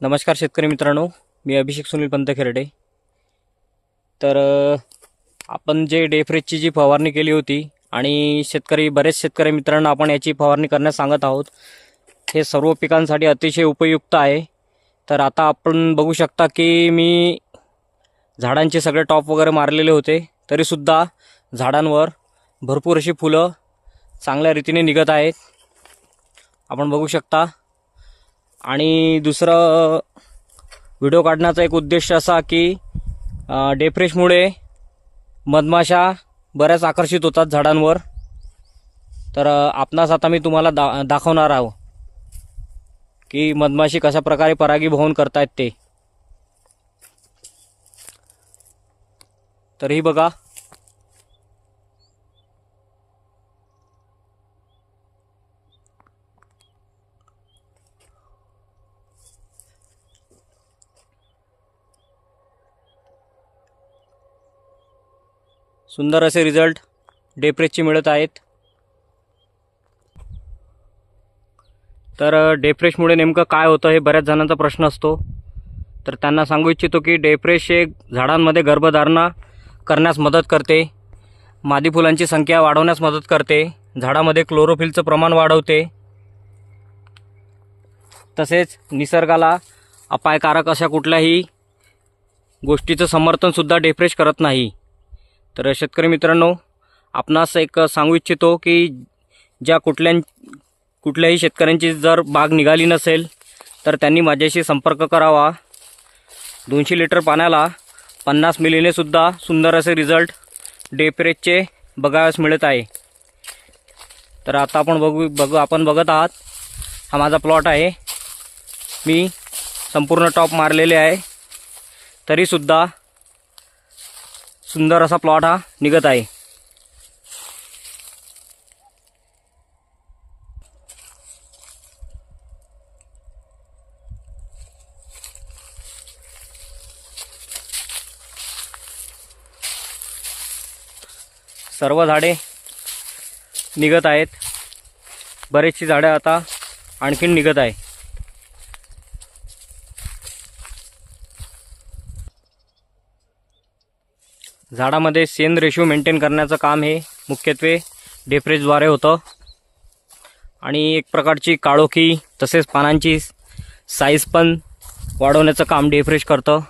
नमस्कार शेतकरी मित्रांनो, मी अभिषेक सुनील पंत खेरडे. तर आपण जे डेफ्रेजची जी फवारणी केली होती आणि बरेच शेतकरी मित्रांना आपण याची फवारणी करण्यास सांगत आहोत. हे सर्व पिकांसाठी अतिशय उपयुक्त आहे. तर आता आपण बघू शकता की मी झाडांचे सगळे टॉप वगैरे मारलेले होते, तरीसुद्धा झाडांवर भरपूर अशी फुलं चांगल्या रीतीने निघत आहेत, आपण बघू शकता. आणि दुसरं व्हिडिओ काढण्याचा एक उद्देश असा की डेफ्रेशमुळे मधमाशा बऱ्याच आकर्षित होतात झाडांवर. तर आपणास आता मी तुम्हाला दाखवणार आहो की मधमाशी कशा प्रकारे परागीभवन करतायत ते. तरीही बघा, सुंदर असे रिझल्ट डेफ्रेजचे मिळत आहेत. तर डेफ्रेशमुळे नेमकं काय होतं हे बऱ्याच जणांचा प्रश्न असतो. तर त्यांना सांगू इच्छितो की डेफ्रेश हे झाडांमध्ये गर्भधारणा करण्यास मदत करते, मादी फुलांची संख्या वाढवण्यास मदत करते, झाडामध्ये क्लोरोफिलचं प्रमाण वाढवते, तसेच निसर्गाला अपायकारक अशा कुठल्याही गोष्टीचं समर्थनसुद्धा डेफ्रेश करत नाही. तर शेतकरी मित्रांनो, आपणास एक सांगू इच्छितो की कुठल्याही शेतकऱ्यांची जर बाग निघाली नसेल तर त्यांनी माझ्याशी संपर्क करावा. 200 लिटर पाण्याला 50 मिलीने सुद्धा सुंदर असे रिझल्ट डेफ्रेजचे बघायला मिळत आहे. तर आता आपण बघत आहात, हा माझा प्लॉट आहे. मी संपूर्ण टॉप मारलेले आहे, तरीसुद्धा सुंदर असा प्लॉट हा निघत आहे. सर्व झाडे निघत आहेत, बरेचशी झाडे आता आणखीन निघत आहे. झाडामध्ये सेन रेशो मेंटेन करण्याचं काम हे मुख्यत्वे डेफ्रेजद्वारे होतं. आणि एक प्रकारची काळोखी तसेच पानांची साईज पण वाढवण्याचं काम डेफ्रेज करतं.